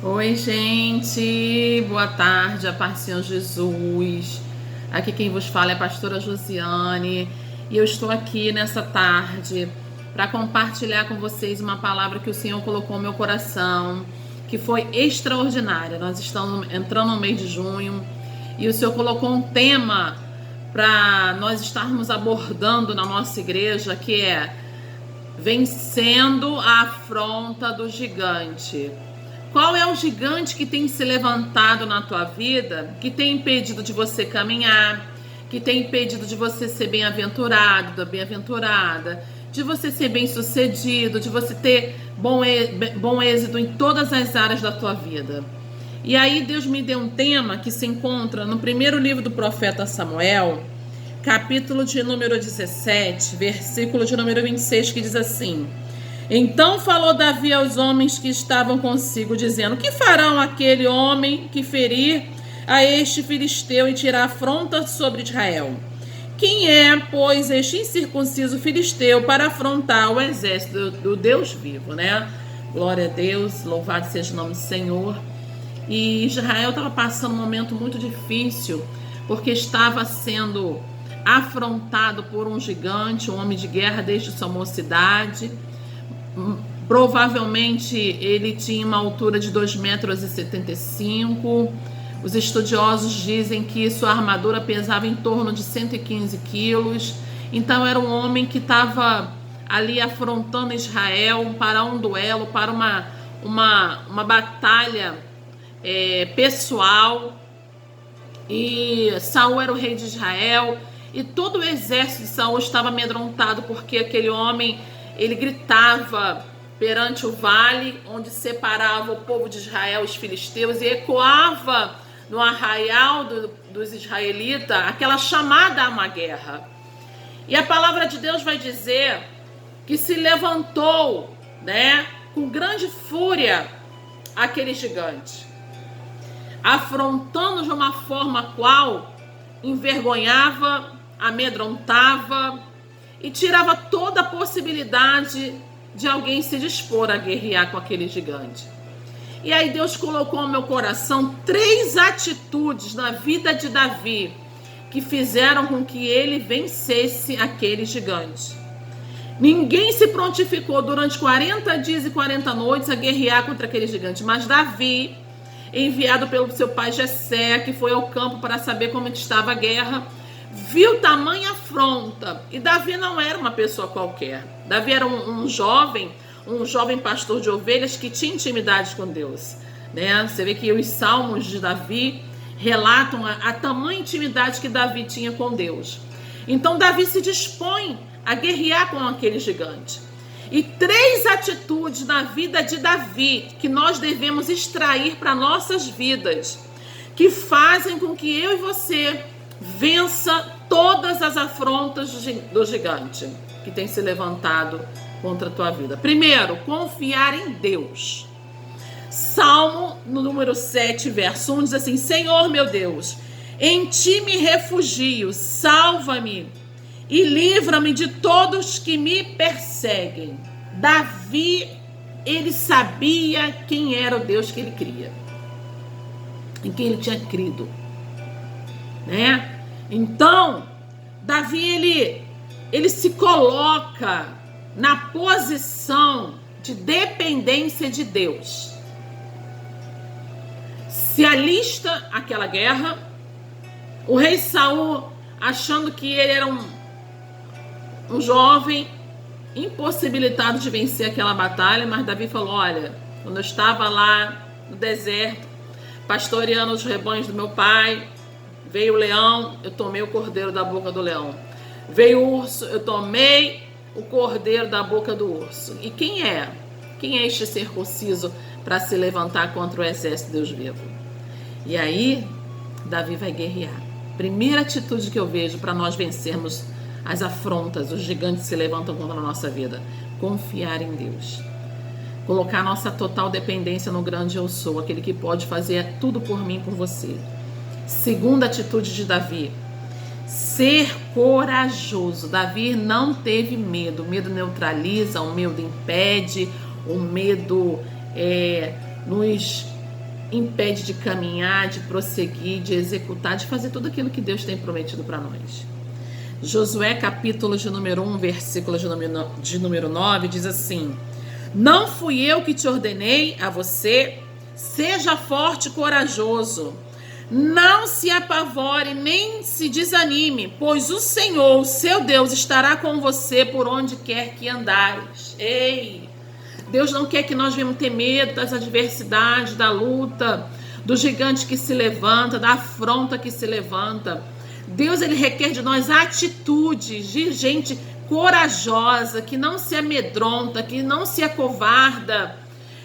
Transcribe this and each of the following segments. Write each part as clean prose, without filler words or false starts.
Oi, gente, boa tarde, a paz do Senhor Jesus. Aqui quem vos fala é a pastora Josiane e eu estou aqui nessa tarde para compartilhar com vocês uma palavra que o Senhor colocou no meu coração, que foi extraordinária. Nós estamos entrando no mês de junho e o Senhor colocou um tema para nós estarmos abordando na nossa igreja, que é vencendo a afronta do gigante. Qual é o gigante que tem se levantado na tua vida, que tem impedido de você caminhar, que tem impedido de você ser bem-aventurado, bem-aventurada, de você ser bem-sucedido, de você ter bom êxito em todas as áreas da tua vida? E aí Deus me deu um tema que se encontra no primeiro livro do profeta Samuel, capítulo de número 17, versículo de número 26, que diz assim: Então falou Davi aos homens que estavam consigo, dizendo: Que farão aquele homem que ferir a este filisteu e tirar afronta sobre Israel? Quem é, pois, este incircunciso filisteu para afrontar o exército do Deus vivo, né? Glória a Deus, louvado seja o nome do Senhor. E Israel estava passando um momento muito difícil, porque estava sendo afrontado por um gigante, um homem de guerra desde sua mocidade. Provavelmente ele tinha uma altura de 2,75 metros. Os estudiosos dizem que sua armadura pesava em torno de 115 quilos. Então era um homem que estava ali afrontando Israel para um duelo, para uma batalha pessoal. E Saul era o rei de Israel e todo o exército de Saul estava amedrontado, porque aquele homem, ele gritava perante o vale onde separava o povo de Israel, os filisteus, e ecoava no arraial dos israelitas aquela chamada a uma guerra. E a palavra de Deus vai dizer que se levantou, né, com grande fúria aquele gigante, afrontando de uma forma qual envergonhava, amedrontava e tirava toda a possibilidade de alguém se dispor a guerrear com aquele gigante. E aí Deus colocou no meu coração 3 atitudes na vida de Davi que fizeram com que ele vencesse aquele gigante. Ninguém se prontificou durante 40 dias e 40 noites a guerrear contra aquele gigante, mas Davi, enviado pelo seu pai Jessé, que foi ao campo para saber como estava a guerra, viu tamanha afronta. E Davi não era uma pessoa qualquer. Davi era um jovem pastor de ovelhas que tinha intimidade com Deus, né? Você vê que os salmos de Davi relatam a tamanha intimidade que Davi tinha com Deus. Então Davi se dispõe a guerrear com aquele gigante. E 3 atitudes na vida de Davi que nós devemos extrair para nossas vidas, que fazem com que eu e você vença todas as afrontas do gigante que tem se levantado contra a tua vida. Primeiro, confiar em Deus. Salmo no número 7, verso 1 diz assim: Senhor meu Deus, em ti me refugio, salva-me e livra-me de todos que me perseguem. Davi, ele sabia quem era o Deus que ele cria, em quem ele tinha crido, né? Então, Davi, ele se coloca na posição de dependência de Deus. Se alista aquela guerra, o rei Saul, achando que ele era um jovem impossibilitado de vencer aquela batalha, mas Davi falou: olha, quando eu estava lá no deserto, pastoreando os rebanhos do meu pai, veio o leão, eu tomei o cordeiro da boca do leão. Veio o urso, eu tomei o cordeiro da boca do urso. E quem é? Quem é este circunciso para se levantar contra o exército de Deus vivo? E aí, Davi vai guerrear. Primeira atitude que eu vejo para nós vencermos as afrontas, os gigantes que se levantam contra a nossa vida: confiar em Deus. Colocar nossa total dependência no grande eu sou, aquele que pode fazer tudo por mim, por você. Segunda atitude de Davi: ser corajoso. Davi não teve medo. O medo neutraliza, o medo impede, o medo nos impede de caminhar, de prosseguir, de executar, de fazer tudo aquilo que Deus tem prometido para nós. Josué, capítulo de número 1, versículo de número 9, diz assim: não fui eu que te ordenei a você? Seja forte e corajoso. Não se apavore, nem se desanime, pois o Senhor, o seu Deus, estará com você por onde quer que andares. Ei! Deus não quer que nós venhamos ter medo das adversidades, da luta, do gigante que se levanta, da afronta que se levanta. Deus, ele requer de nós atitudes de gente corajosa, que não se amedronta, que não se acovarda.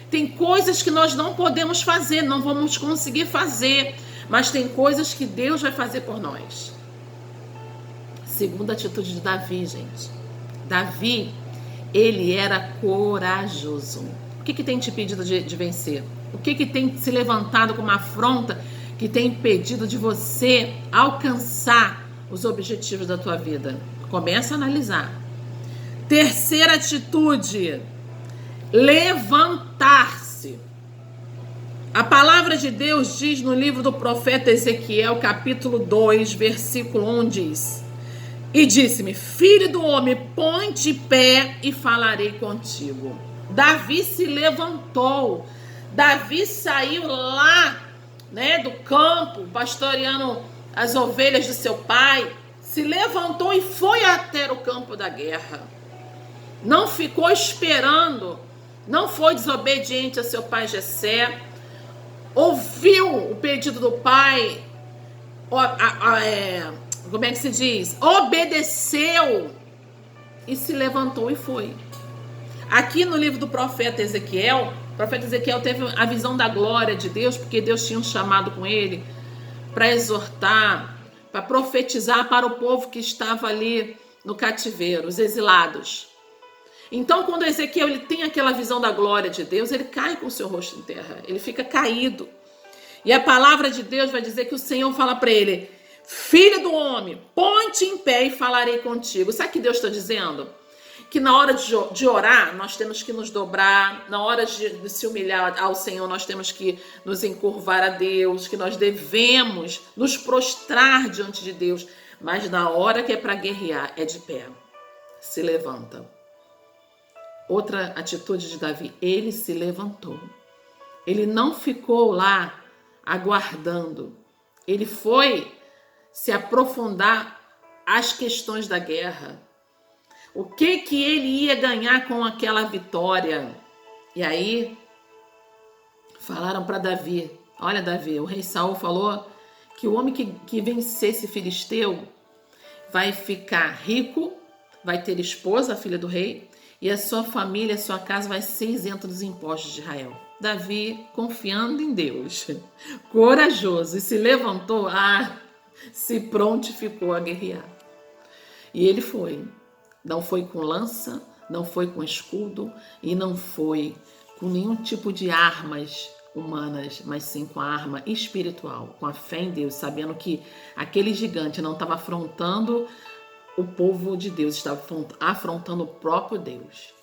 Tem coisas que nós não podemos fazer, não vamos conseguir fazer, mas tem coisas que Deus vai fazer por nós. Segunda atitude de Davi, gente. Davi, ele era corajoso. O que tem te impedido de vencer? O que tem se levantado com uma afronta que tem impedido de você alcançar os objetivos da tua vida? Começa a analisar. Terceira atitude: levantar-se. A palavra de Deus diz no livro do profeta Ezequiel, capítulo 2, versículo 1, diz: e disse-me, filho do homem, põe-te de pé e falarei contigo. Davi se levantou. Davi saiu lá, do campo, pastoreando as ovelhas do seu pai. Se levantou e foi até o campo da guerra. Não ficou esperando. Não foi desobediente a seu pai Jessé. Ouviu o pedido do pai. Como é que se diz? Obedeceu e se levantou e foi. Aqui no livro do profeta Ezequiel, o profeta Ezequiel teve a visão da glória de Deus, porque Deus tinha um chamado com ele para exortar, para profetizar para o povo que estava ali no cativeiro, os exilados. Então, quando Ezequiel ele tem aquela visão da glória de Deus, ele cai com o seu rosto em terra, ele fica caído. E a palavra de Deus vai dizer que o Senhor fala para ele: filho do homem, põe-te em pé e falarei contigo. Sabe o que Deus está dizendo? Que na hora de orar, nós temos que nos dobrar. Na hora de se humilhar ao Senhor, nós temos que nos encurvar a Deus. Que nós devemos nos prostrar diante de Deus. Mas na hora que é para guerrear, é de pé. Se levanta. Outra atitude de Davi, ele se levantou. Ele não ficou lá aguardando. Ele foi se aprofundar as questões da guerra. O que ele ia ganhar com aquela vitória? E aí falaram para Davi: olha, Davi, o rei Saul falou que o homem que vencesse Filisteu vai ficar rico, vai ter esposa, a filha do rei, e a sua família, a sua casa vai ser isenta dos impostos de Israel. Davi, confiando em Deus, corajoso, e se levantou, se prontificou a guerrear. E ele foi. Não foi com lança, não foi com escudo e não foi com nenhum tipo de armas humanas, mas sim com a arma espiritual, com a fé em Deus, sabendo que aquele gigante não estava afrontando o povo de Deus, estava afrontando o próprio Deus.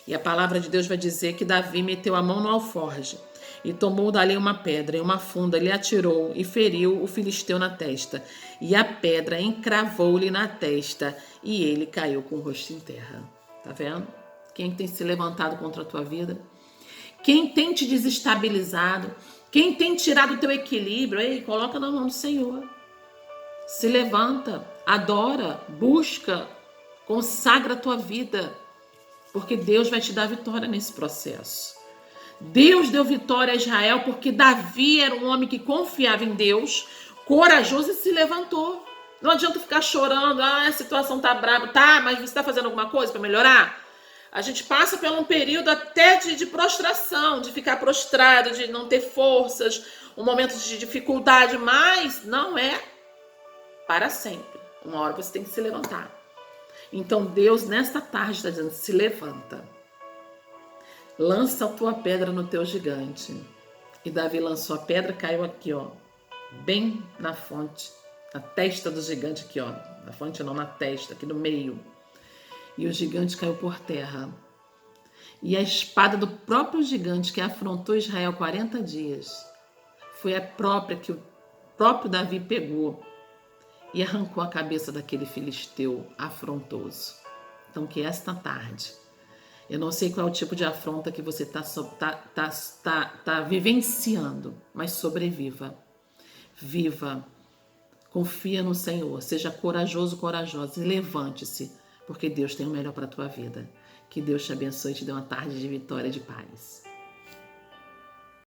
E a palavra de Deus vai dizer que Davi meteu a mão no alforje e tomou dali uma pedra e uma funda, lhe atirou e feriu o filisteu na testa. E a pedra encravou-lhe na testa e ele caiu com o rosto em terra. Tá vendo? Quem tem se levantado contra a tua vida? Quem tem te desestabilizado? Quem tem tirado o teu equilíbrio? Ei, coloca na mão do Senhor. Se levanta, adora, busca, consagra a tua vida, porque Deus vai te dar vitória nesse processo. Deus deu vitória a Israel porque Davi era um homem que confiava em Deus, corajoso, e se levantou. Não adianta ficar chorando, a situação tá brava, mas você está fazendo alguma coisa para melhorar? A gente passa por um período até de prostração, de ficar prostrado, de não ter forças, um momento de dificuldade, mas não é para sempre. Uma hora você tem que se levantar. Então Deus nesta tarde está dizendo: se levanta. Lança a tua pedra no teu gigante. E Davi lançou a pedra, caiu aqui, bem na fonte, na testa do gigante aqui, na fonte não, na testa, aqui no meio. E o gigante caiu por terra. E a espada do próprio gigante que afrontou Israel 40 dias foi a própria que o próprio Davi pegou e arrancou a cabeça daquele filisteu afrontoso. Então que esta tarde, eu não sei qual é o tipo de afronta que você tá vivenciando, mas sobreviva. Viva. Confia no Senhor. Seja corajoso, corajosa. E levante-se, porque Deus tem o melhor para a tua vida. Que Deus te abençoe e te dê uma tarde de vitória e de paz.